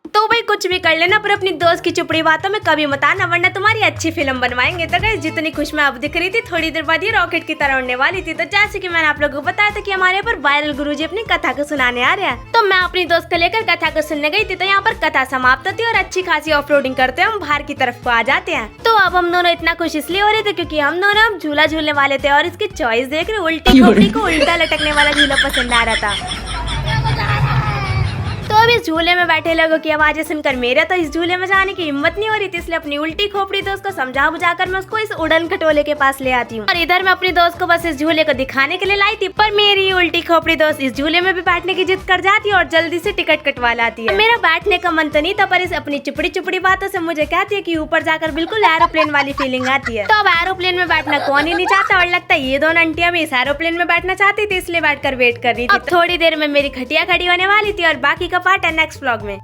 तो भाई कुछ भी कर लेना पर अपनी दोस्त की चुपड़ी बातों में कभी मत आना, वरना तुम्हारी अच्छी फिल्म बनवाएंगे। तो गाइस जितनी खुश मैं अब दिख रही थी, थोड़ी देर बाद ये रॉकेट की तरह उड़ने वाली थी। तो जैसे कि मैंने आप लोगों को बताया था कि हमारे यहाँ पर वायरल गुरुजी अपनी कथा को सुनाने आ रहे हैं, तो मैं अपनी दोस्त को लेकर कथा को सुनने गई थी। तो यहाँ पर कथा समाप्त होती है और अच्छी खासी ऑफ रोडिंग करते हैं, हम बाहर की तरफ को आ जाते हैं। तो अब हम दोनों इतना खुश इसलिए हो रहे थे क्योंकि हम दोनों अब झूला झूलने वाले थे और इसकी चॉइस देख रहे उल्टी खोपड़ी को उल्टा लटकने वाला झूला पसंद आ रहा था। तो अब इस झूले में बैठे लोगों की आवाजें सुनकर मेरे तो इस झूले में जाने की हिम्मत नहीं हो रही थी, इसलिए अपनी उल्टी खोपड़ी दोस्त को समझा बुझाकर मैं उसको इस उड़न खटोले के पास ले आती हूँ। और इधर मैं अपनी दोस्त को बस इस झूले को दिखाने के लिए लाई थी, पर मेरी उल्टी खोपड़ी दोस्त इस झूले में भी बैठने की जिद कर जाती है और जल्दी से टिकट कटवा लाती है। मेरा बैठने का मन तो नहीं था, पर इस अपनी चुपड़ी चुपड़ी बातों से मुझे कहती है कि ऊपर जाकर बिल्कुल एरोप्लेन वाली फीलिंग आती है। तो अब एरोप्लेन में बैठना कौन ही नहीं चाहता, और लगता है ये दोनों आंटियां भी इस एरोप्लेन में बैठना चाहती थी, इसलिए बैठकर वेट कर रही थी। अब थोड़ी देर में मेरी खटिया खड़ी होने वाली थी और बाकी का पार्ट है नेक्स्ट व्लॉग में।